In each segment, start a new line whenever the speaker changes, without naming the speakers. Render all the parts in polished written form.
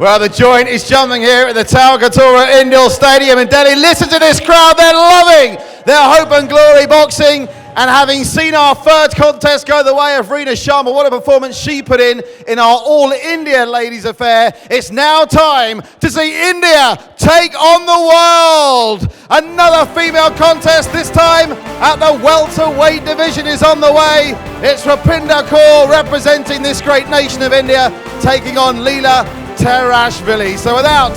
Well, the joint is jumping here at the Talkatora Indoor Stadium in Delhi. Listen to this crowd, they're loving their Hope and Glory boxing. And having seen our third contest go the way of Reena Sharma, what a performance she put in our All India Ladies Affair, it's now time to see India take on the world. Another female contest, this time at the welterweight division, is on the way. It's Rupinder Kaur representing this great nation of India, taking on Lela Terashvili. So without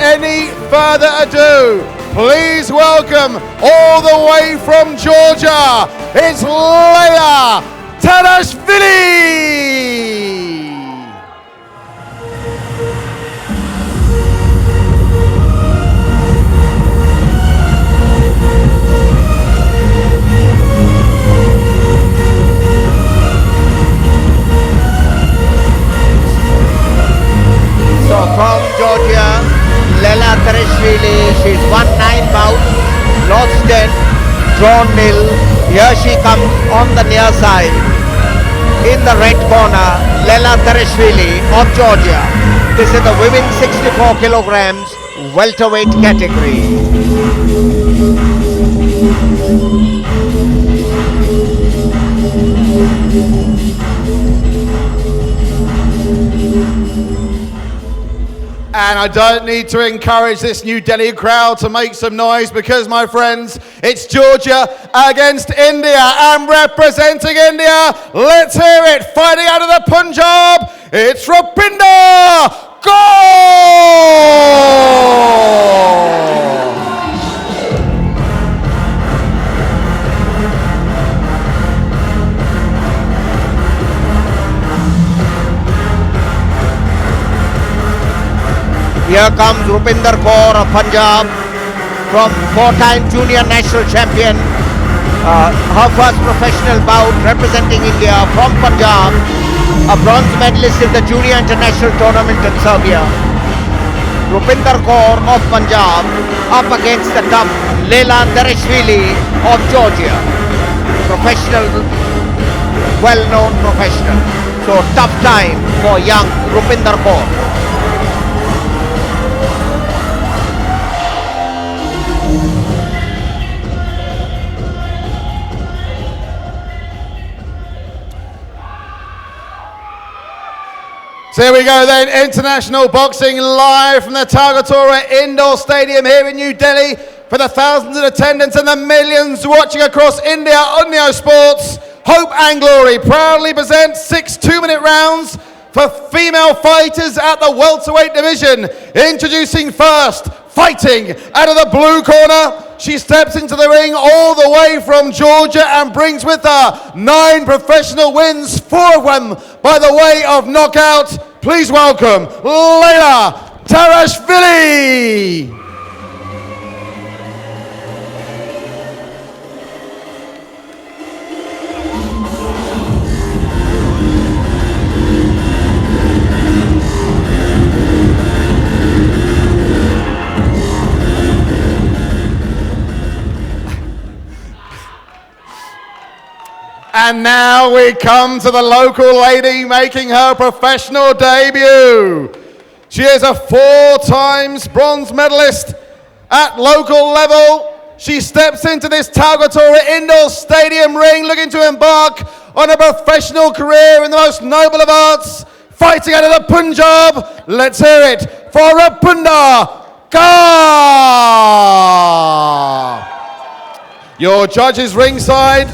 any further ado, please welcome, all the way from Georgia, it's Lela Terashvili!
So from Georgia, Lela Terashvili, she's won 9 bouts, lost 10, drawn 0. Here she comes on the near side. In the red corner, Lela Terashvili of Georgia. This is the women's 64 kilograms welterweight category.
And I don't need to encourage this New Delhi crowd to make some noise because, my friends, it's Georgia against India, and representing India, let's hear it, fighting out of the Punjab, it's Rupinder Kaur!
Here comes Rupinder Kaur of Punjab, from 4-time junior national champion. Her first professional bout representing India from Punjab, a bronze medalist in the junior international tournament in Serbia. Rupinder Kaur of Punjab up against the tough Lela Terashvili of Georgia. Professional, well-known professional. So tough time for young Rupinder Kaur.
So here we go then, international boxing live from the Talkatora Indoor Stadium here in New Delhi for the thousands in attendance and the millions watching across India on Neo Sports. Hope and Glory proudly presents 6 2-minute rounds for female fighters at the welterweight division. Introducing first, fighting out of the blue corner, she steps into the ring all the way from Georgia and brings with her 9 professional wins, 4 of them by the way of knockout. Please welcome Lela Terashvili. And now we come to the local lady making her professional debut. She is a 4 times bronze medalist at local level. She steps into this Talkatora Indoor Stadium ring looking to embark on a professional career in the most noble of arts, fighting out of the Punjab. Let's hear it for Rupinder Kaur. Your judges ringside,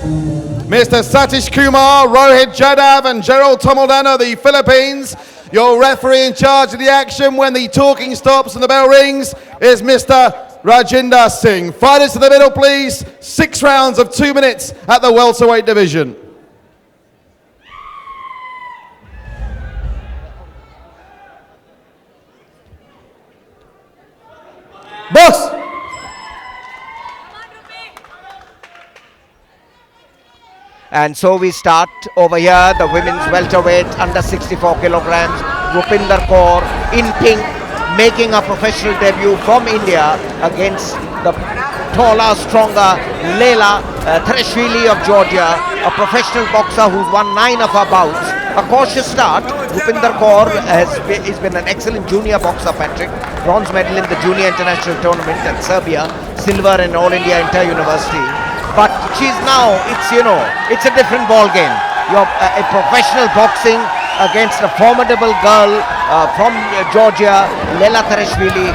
Mr. Satish Kumar, Rohit Jadhav and Gerald Tomaldana of the Philippines. Your referee in charge of the action when the talking stops and the bell rings is Mr. Rajinder Singh. Fighters to the middle, please. 6 rounds of 2 minutes at the welterweight division. Boss!
And so we start over here, the women's welterweight under 64 kilograms. Rupinder Kaur in pink, making a professional debut from India against the taller, stronger Lela Terashvili of Georgia, a professional boxer who's won 9 of her bouts A cautious start. Rupinder Kaur has been an excellent junior boxer, Patrick. Bronze medal in the Junior International Tournament at Serbia, silver in All India Inter-University. But she's now, it's a different ball game. You're a professional boxing against a formidable girl from Georgia, Lela Terashvili.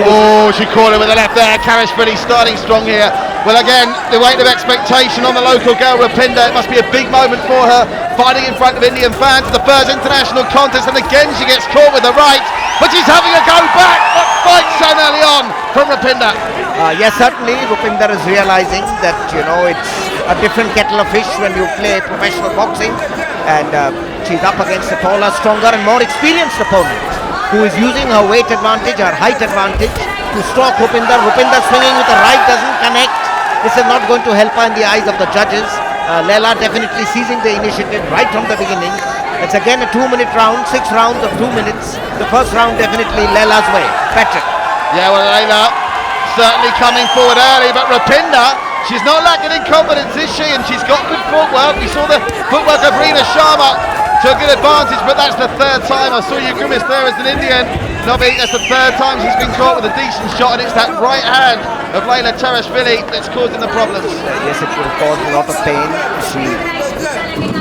Oh, she caught it with the left there. Terashvili starting strong here. Well, again, the weight of expectation on the local girl, Rupinder. It must be a big moment for her, fighting in front of Indian fans. The first international contest, and again she gets caught with the right, but she's having a go back. What fight so early on from Rupinder?
Yes, certainly Rupinder is realizing that, it's a different kettle of fish when you play professional boxing, and she's up against a taller, stronger and more experienced opponent who is using her weight advantage, her height advantage to stalk Rupinder. Rupinder swinging with the right doesn't connect. This is not going to help her in the eyes of the judges. Lela definitely seizing the initiative right from the beginning. It's again a 2-minute round, 6 rounds of 2 minutes. The first round definitely Lela's way. Patrick.
Yeah, well, Lela certainly coming forward early, but Rupinder, she's not lacking in confidence, is she? And she's got good footwork. We saw the footwork of Rupinder Kaur to a good advantage, but that's the third time. I saw you grimace there as an Indian. Nobby, that's the third time she's been caught with a decent shot, and it's that right hand of Lela Terashvili that's causing the problems.
Yes, it will cause a lot of pain. She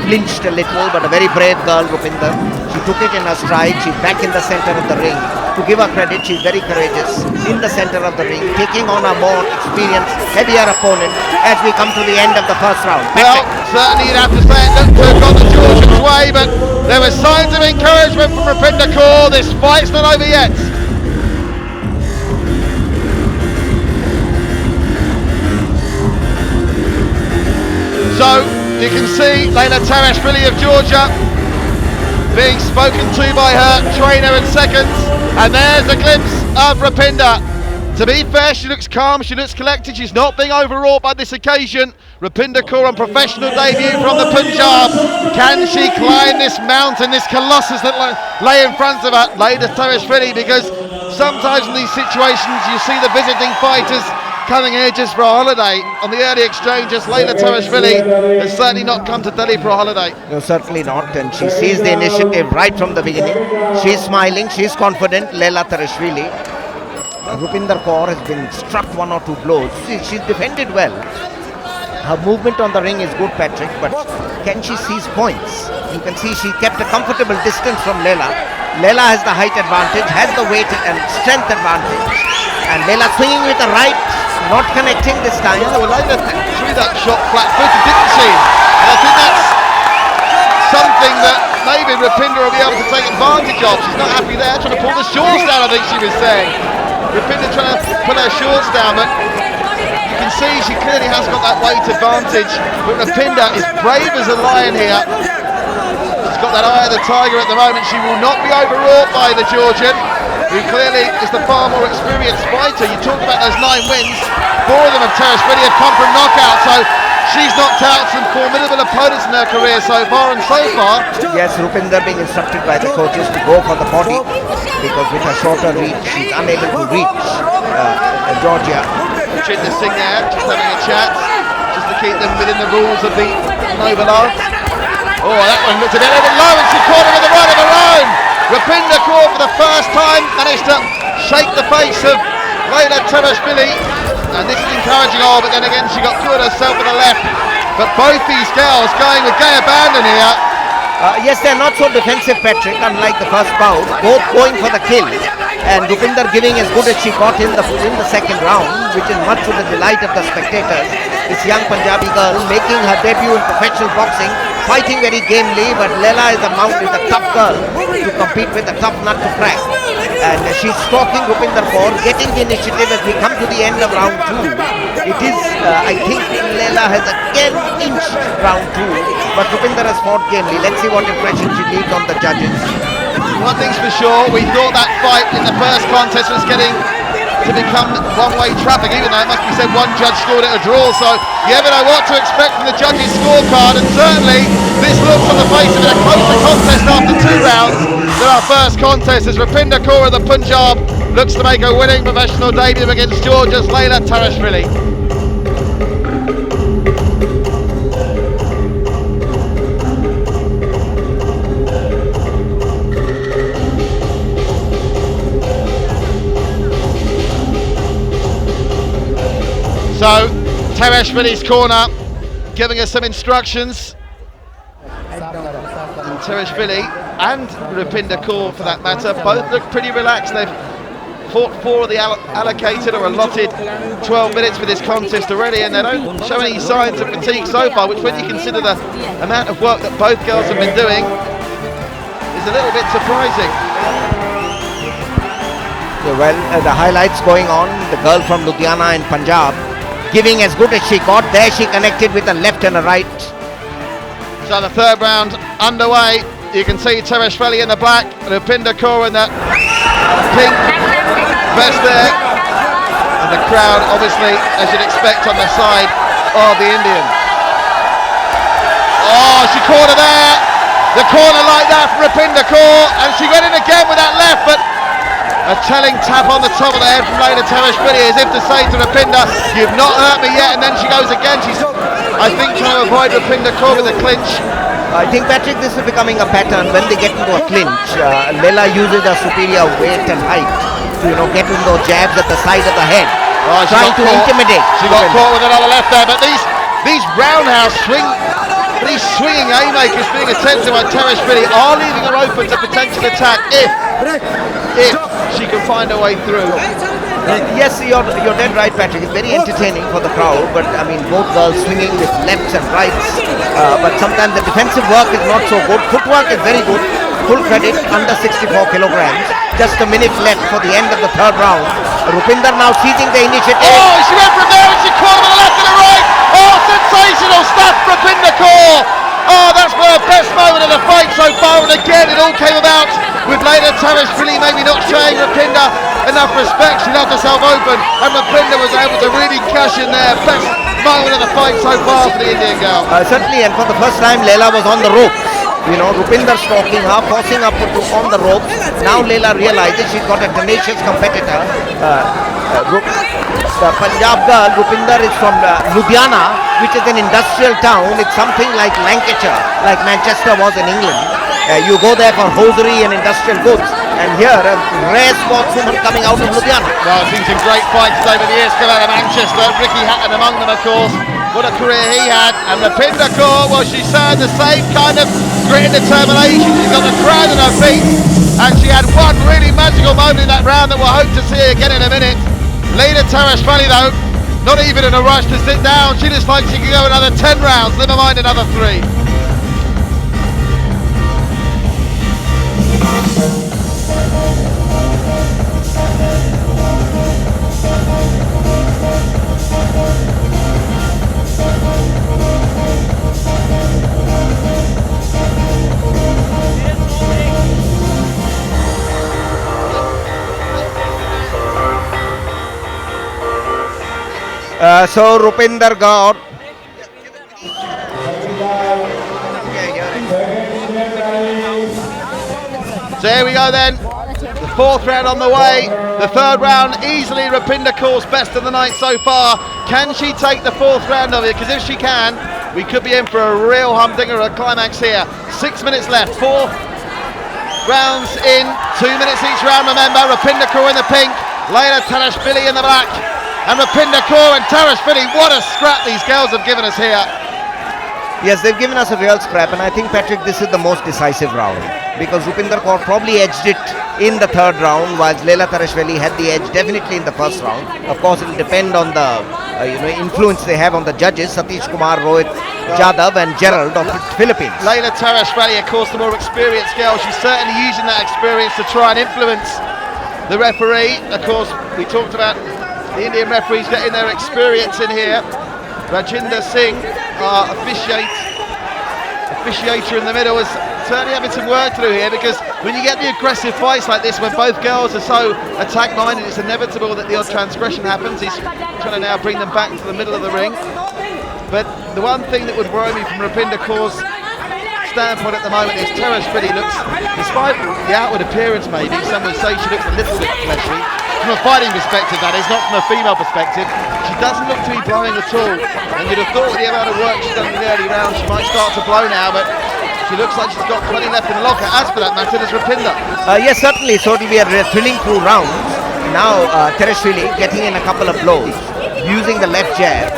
flinched a little, but a very brave girl, Rupinder. She took it in her stride. She's back in the center of the ring. To give her credit, she's very courageous in the center of the ring, taking on a more experienced, heavier opponent as we come to the end of the first round.
Well, certainly you'd have to say it looked to have gone the Georgian's way, but there were signs of encouragement from Rupinder Kaur. This fight's not over yet. So you can see Lela Terashvili of Georgia being spoken to by her trainer in seconds, and there's a glimpse of Rupinder. To be fair, she looks calm, she looks collected, she's not being overwrought by this occasion. Rupinder Kaur on professional debut from the Punjab. Can she climb this mountain, this colossus that lay in front of her, Lela Terashvili? Because sometimes in these situations you see the visiting fighters coming here just for a holiday. On the early exchanges, Lela Terashvili has certainly not come to Delhi for a holiday.
No, certainly not, and she sees the initiative right from the beginning. She's smiling, she's confident, Lela Terashvili. Rupinder Kaur has been struck 1 or 2 blows. She's defended well. Her movement on the ring is good, Patrick, but can she seize points? You can see she kept a comfortable distance from Lela. Lela has the height advantage, has the weight and strength advantage. And Lela swinging with the right, not connecting this time.
Yeah, well, Lela threw that shot flat-footed, didn't she? And I think that's something that maybe Rupinder will be able to take advantage of. She's not happy there, trying to pull the shorts down, I think she was saying. Rupinder trying to pull her shorts down, but you can see she clearly has got that weight advantage. But Rupinder is brave as a lion here. She's got that eye of the tiger at the moment. She will not be overwrought by the Georgian, who clearly is the far more experienced fighter. You talk about those 9 wins, 4 of them of Terashvili have come from knockout, so she's knocked out some formidable opponents in her career so far, and so far...
Yes, Rupinder being instructed by the coaches to go for the body, because with her shorter reach, she's unable to reach Georgia.
Rupinder Singh there, just having a chat, just to keep them within the rules of the no below. Oh, that one looked a bit low, and she caught her with the right of her own. Rupinder Kaur for the first time managed to shake the face of Lela Terashvili, and this is encouraging. Oh, but then again she got caught herself with the left. But both these girls going with gay abandon here.
Yes, they're not so defensive, Patrick, unlike the first bout. Both going for the kill, and Rupinder giving as good as she got in the second round, which is much to the delight of the spectators. This young Punjabi girl making her debut in professional boxing, fighting very gamely, but Lela is a tough girl to compete with, a tough nut to crack. And she's stalking Rupinder Kaur, getting the initiative as we come to the end of round 2. It is, I think Lela has again inched round 2, but Rupinder has fought gamely. Let's see what impression she leaves on the judges.
One thing's for sure, we thought that fight in the first contest was getting to become one-way traffic, even though it must be said one judge scored it a draw, so you never know what to expect from the judges' scorecard, and certainly this looks on the face of it a closer contest after 2 rounds than our first contest, as Rupinder Kaur of the Punjab looks to make a winning professional debut against Georgia's Lela Terashvili. So, Terashvili's corner giving us some instructions. And Terashvili and Rupinder Kaur, for that matter, both look pretty relaxed. They've fought 4 of the allocated or allotted 12 minutes for this contest already, and they don't show any signs of fatigue so far, which, when you consider the amount of work that both girls have been doing, is a little bit surprising.
Well, the highlights going on. The girl from Ludhiana in Punjab giving as good as she got. There she connected with a left and a right.
So the third round underway. You can see Terashvili in the black, Rupinder Kaur in the pink vest there. And the crowd, obviously, as you'd expect, on the side of the Indian. Oh, she caught her there. The corner like that for Rupinder Kaur. And she went in again with that left, but a telling tap on the top of the head from Lela Terashvili, as if to say to Rupinder, you've not hurt me yet, and then she goes again. She's, I think, trying to avoid Rupinder Kaur with a clinch.
I think, Patrick, this is becoming a pattern. When they get into a clinch, Lela uses her superior weight and height to, get in those jabs at the side of the head, trying to intimidate.
She got caught with another left there, but these roundhouse these swinging haymakers being attempted by Terashvili are leaving her open to potential attack if she can find her way through.
Yes, you're dead right, Patrick. It's very entertaining for the crowd, but I mean, both girls swinging with lefts and rights, but sometimes the defensive work is not so good. Footwork is very good. Full credit, under 64 kilograms. Just a minute left for the end of the third round. Rupinder now seizing the initiative.
Oh, she went from there and she caught him on the left and the right. Oh, sensational stuff, Rupinder Kaur. Oh, that's her best moment of the fight so far, and again it all came about with Lela Terashvili maybe not showing Rupinder enough respect. She left herself open, and Rupinder was able to really cash in there. Best moment of the fight so far for the Indian girl.
Certainly, and for the first time Lela was on the ropes. Rupinder stalking her, forcing her on the ropes. Now Lela realizes she's got a tenacious competitor. The Punjab girl, Rupinder, is from Ludhiana, which is an industrial town. It's something like Lancashire, like Manchester was in England. You go there for hosiery and industrial goods. And here, a rare sportswoman coming out of Ludhiana.
Well, I've seen some great fights over the years come out of Manchester. Ricky Hatton among them, of course. What a career he had. And Rupinder Kaur, well, she's showing the same kind of grit and determination. She's got the crowd on her feet. And she had one really magical moment in that round that we'll hope to see again in a minute. Lela Terashvili, though, not even in a rush to sit down. She just thinks she can go another 10 rounds, never mind another 3.
So Rupinder Kaur.
So here we go then. The fourth round on the way. The third round easily Rupinder Kaur's best of the night so far. Can she take the fourth round of it? Because if she can, we could be in for a real humdinger, a climax here. 6 minutes left. 4 rounds in. 2 minutes each round. Remember, Rupinder Kaur in the pink, Lela Terashvili in the black. And Rupinder Kaur and Terashvili, what a scrap these girls have given us here.
Yes, they've given us a real scrap, and I think, Patrick, this is the most decisive round, because Rupinder Kaur probably edged it in the third round, whilst Lela Terashvili had the edge definitely in the first round. Of course, it will depend on the influence they have on the judges, Satish Kumar, Rohit Jadhav and Gerald of the Philippines.
Lela Terashvili, of course, the more experienced girl. She's certainly using that experience to try and influence the referee. Of course, we talked about the Indian referees getting their experience in here. Rajinder Singh, our officiator in the middle, is certainly having some work to do here, because when you get the aggressive fights like this, when both girls are so attack-minded, it's inevitable that the odd transgression happens. He's trying to now bring them back to the middle of the ring. But the one thing that would worry me from Rupinder Kaur's standpoint at the moment is Terashvili looks, despite the outward appearance maybe, some would say she looks a little bit fleshy. From a fighting perspective, that is, not from a female perspective. She doesn't look to be blowing at all. And you'd have thought with the amount of work she's done in the early rounds, she might start to blow now, but she looks like she's got 20 left in the locker. As for that matter, there's Rupinder.
Yes, certainly. So it will be a thrilling 2 rounds. Now Terashvili getting in a couple of blows. using the left jab.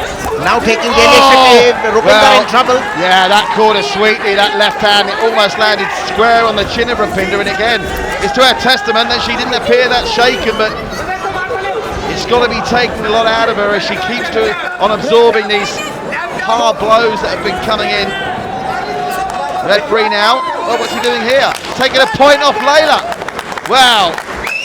Now taking the initiative, Rupinder in trouble.
Yeah, that caught her sweetly, that left hand, it almost landed square on the chin of Rupinder, and again, it's to her testament that she didn't appear that shaken, but it's got to be taking a lot out of her as she keeps on absorbing these hard blows that have been coming in. Referee now, oh, what's he doing here? Taking a point off Lela. Wow,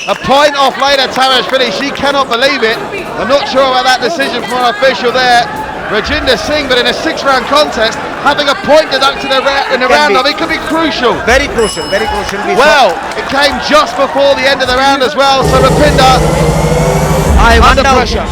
a point off Lela Terashvili, she cannot believe it. I'm not sure about that decision from an official there, Rajinder Singh, but in a 6-round contest, having a point deducted in a round of it could be crucial.
Very crucial, very crucial.
Well, it came just before the end of the round as well, so Rupinder under pressure.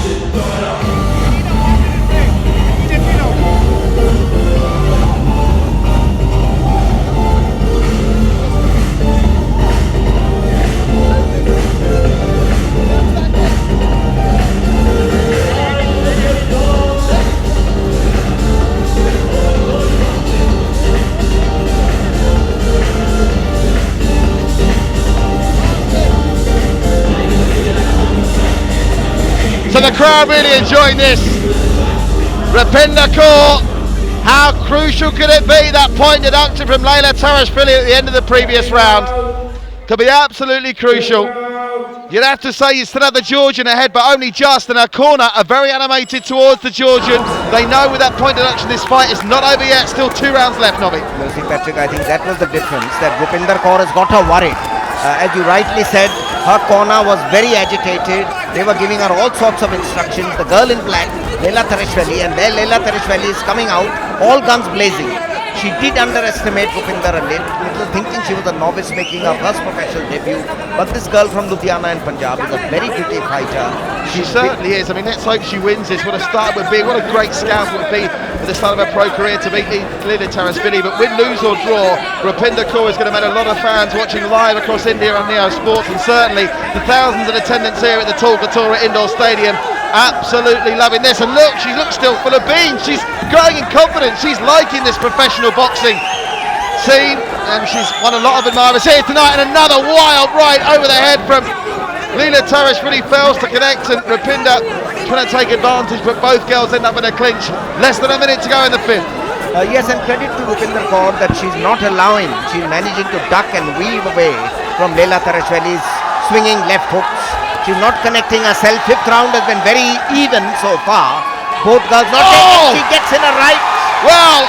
So the crowd really enjoying this. Rupinder Kaur, how crucial could it be, that point deducted from Lela Terashvili at the end of the previous round? Could be absolutely crucial. You'd have to say you still have the Georgian ahead, but only just, and her corner are very animated towards the Georgian. They know with that point deduction this fight is not over yet, still 2 rounds left, Nobby.
See, Patrick, I think that was the difference, that Rupinder Kaur has got her worried. As you rightly said, her corner was very agitated. They were giving her all sorts of instructions. The girl in black, Lela Terashvili, and there Lela Terashvili is coming out, all guns blazing. She did underestimate Rupinder a little, thinking she was a novice making her first professional debut. But this girl from Ludhiana in Punjab is a very pretty fighter.
She certainly is. I mean, let's hope she wins this. What a start would be. What a great scout it would be at the start of her pro career to beat Lela Terashvili. But win, lose or draw, Rupinder Kaur is going to make a lot of fans watching live across India on Neo Sports, and certainly the thousands in attendance here at the Talkatora Indoor Stadium absolutely loving this. And look, she looks still full of beans. She's growing in confidence. She's liking this professional boxing scene, and she's won a lot of admirers here tonight. And another wild right over the head from Lela Terashvili, fails to connect, and Rupinder trying to take advantage, but both girls end up in a clinch. Less than a minute to go in the 5th.
Yes, and credit to Rupinder Kaur that she's not allowing, she's managing to duck and weave away from Lela Terashvili's swinging left hooks. She's not connecting herself. 5th round has been very even so far. Both girls not taking, she gets in a right.
Well,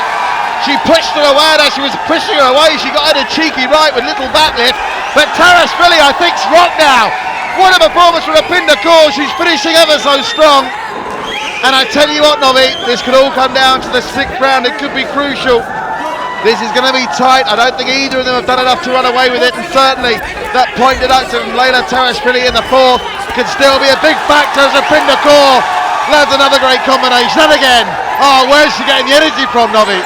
she pushed her away, and as she was pushing her away, she got in a cheeky right with little back lift. But Terashvili, I think, is rocked now. What a performance from Rupinder Kaur. She's finishing ever so strong. And I tell you what, Nobby, this could all come down to the 6th round. It could be crucial. This is going to be tight. I don't think either of them have done enough to run away with it, and certainly that point deduction from Lela Terashvili in the 4th could still be a big factor as Rupinder Kaur lands another great combination. And again, oh, where's she getting the energy from, Nobby?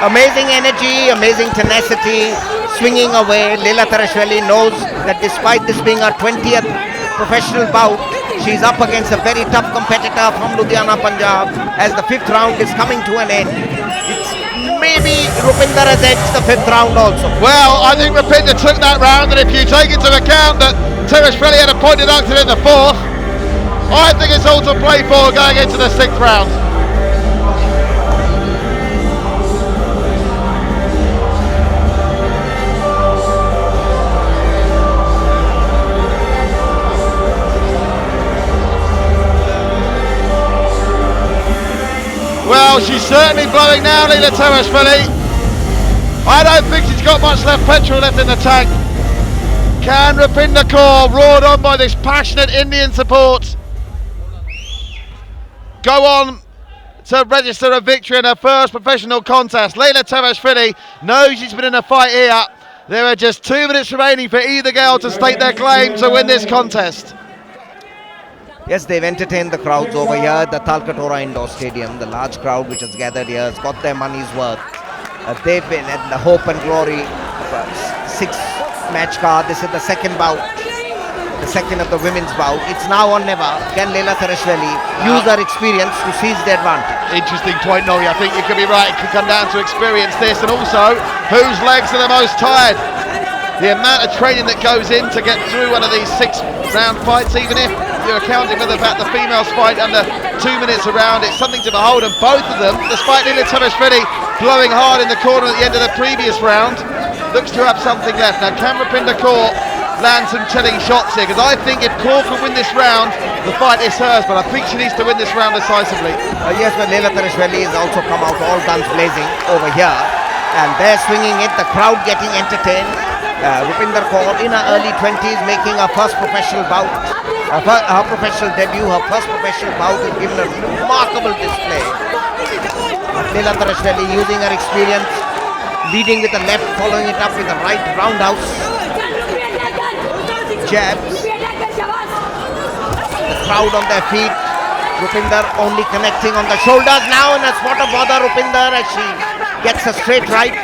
Amazing energy, amazing tenacity, swinging away. Lela Terashvili knows that despite this being her 20th professional bout, she's up against a very tough competitor from Ludhiana, Punjab, as the 5th round is coming to an end. Maybe Rupinder has edged the 5th round also.
Well, I think Rupinder took that round, and if you take into account that Terashvili had a point deducted in the 4th, I think it's all to play for going into the 6th round. Well, she's certainly blowing now, Lela Terashvili. I don't think she's got much petrol left in the tank. Can Rupinder Kaur, roared on by this passionate Indian support, go on to register a victory in her first professional contest? Lela Terashvili knows she's been in a fight here. There are just 2 minutes remaining for either girl to stake their claim to win this contest.
Yes, they've entertained the crowds over here at the Talkatora Indoor Stadium. The large crowd which has gathered here has got their money's worth. They've been at the hope and glory of a 6-match card. This is the 2nd bout, the 2nd of the women's bout. It's now or never. Can Lela Terashvili use her experience to seize the advantage?
Interesting point, Nori. I think you could be right. It could come down to experience this, and also whose legs are the most tired.
the amount of training that goes in to get through one of these 6-round fights, even if you're accounting for the fact the females fight under 2 minutes a round, it's something to behold. And both of them, despite Lela Terashvili blowing hard in the corner at the end of the previous round, looks to have something left. Now, can Rupinder Kaur land some chilling shots here? Because I think if Kaur can win this round, the fight is hers, but I think she needs to win this round decisively.
Yes, but Lela Terashvili has also come out all guns blazing over here, and they're swinging it, the crowd getting entertained. Rupinder Kaur in her early 20s, making her first professional bout, her professional debut, her first professional bout, has given a remarkable display. Lela Terashvili using her experience, leading with the left, following it up with the right roundhouse, jabs, the crowd on their feet. Rupinder only connecting on the shoulders now, and a spot of bother Rupinder as she gets a straight right,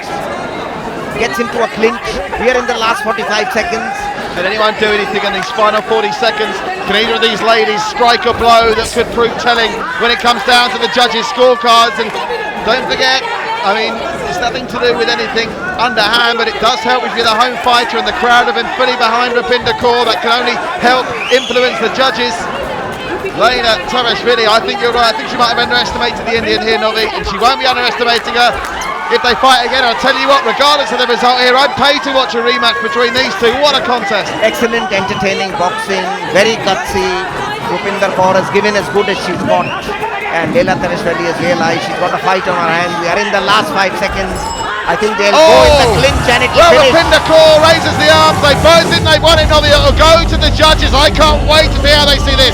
gets into a clinch here in the last 45 seconds.
Can anyone do anything in these final 40 seconds? Can either of these ladies strike a blow that could prove telling when it comes down to the judges' scorecards? And don't forget, I mean, it's nothing to do with anything underhand, but it does help if you're the home fighter and the crowd have been fully behind Rupinder Kaur. That can only help influence the judges. Lela Terashvili, I think you're right. I think she might have underestimated the Indian here, Novi, and she won't be underestimating her if they fight again. I'll tell you what, regardless of the result here, I'd pay to watch a rematch between these two. What a contest.
Excellent, entertaining boxing, very gutsy. Rupinder Kaur has given as good as she's got, and Lela Terashvili has realized she's got a fight on her hands. We are in the last 5 seconds. I think they'll go in the clinch and it will finish.
Rupinder Kaur raises the arms. They both think they won it, Novi. It'll go to the judges. I can't wait to see how they see this.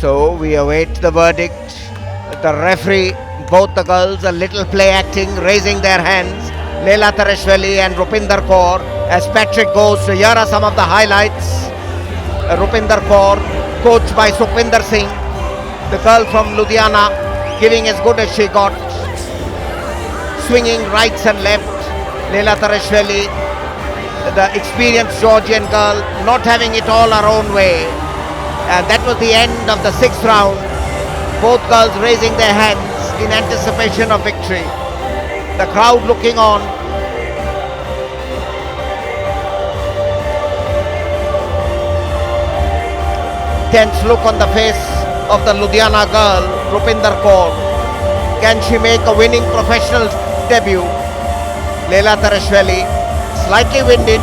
So we await the verdict. The referee, both the girls, a little play acting, raising their hands. Lela Terashvili and Rupinder Kaur. As Patrick goes, so here are some of the highlights. Rupinder Kaur, coached by Sukhwinder Singh, the girl from Ludhiana, giving as good as she got. Swinging rights and left. Lela Terashvili, the experienced Georgian girl, not having it all her own way. And that was the end of the 6th round. Both girls raising their hands in anticipation of victory. The crowd looking on. Tense look on the face of the Ludhiana girl, Rupinder Kaur. Can she make a winning professional debut? Lela Terashvili, slightly winded.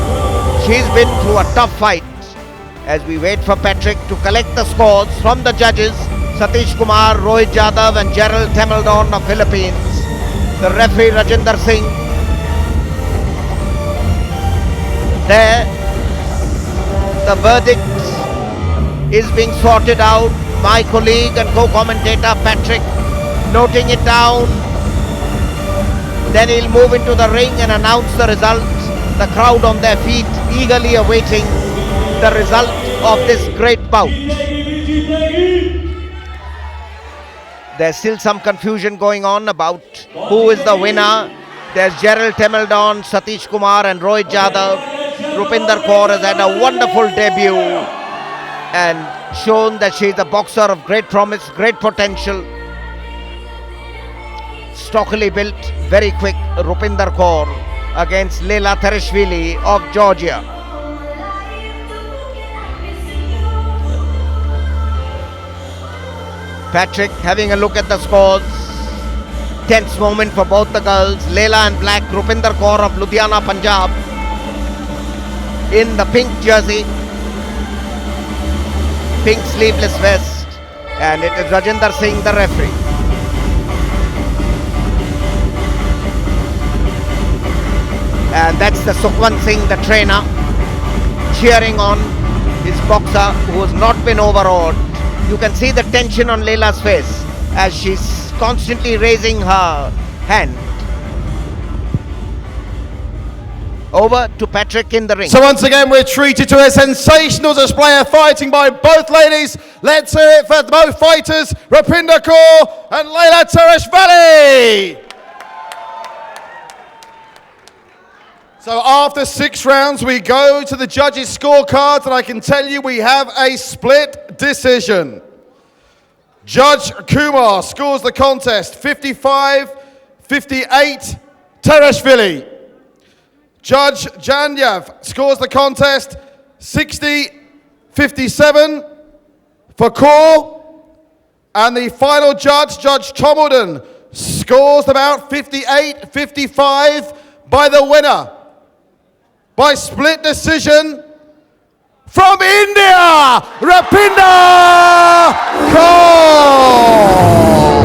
She's been through a tough fight. As we wait for Patrick to collect the scores from the judges, Satish Kumar, Rohit Jadhav and Gerald Temeldon of Philippines. The referee Rajinder Singh. There, the verdict is being sorted out. My colleague and co-commentator Patrick noting it down. Then he'll move into the ring and announce the result. The crowd on their feet eagerly awaiting the result of this great bout. There's still some confusion going on about who is the winner. There's Gerald Temeldon, Satish Kumar and Rohit Jadhav. Rupinder Kaur has had a wonderful debut and shown that she is a boxer of great promise, great potential. Stockily built, very quick. Rupinder Kaur against Lela Terashvili of Georgia. Patrick having a look at the scores. Tense moment for both the girls. Lela in black, Rupinder Kaur of Ludhiana, Punjab in the pink jersey. pink sleeveless vest, and it is Rajinder Singh, the referee. And that's the Sukhwant Singh, the trainer, cheering on his boxer who has not been overawed. You can see the tension on Lela's face as she's constantly raising her hand. Over to Patrick in the ring.
So once again, we're treated to a sensational display of fighting by both ladies. Let's hear it for both fighters, Rupinder Kaur and Lela Terashvili. So after 6 rounds, we go to the judges' scorecards, and I can tell you we have a split decision. Judge Kumar scores the contest 55-58 Terashvili. Judge Janyav scores the contest 60-57 for Kaur. And the final judge, Judge Tomilden, scores the bout 58-55 by the winner. By split decision from India, Rupinder Kaur.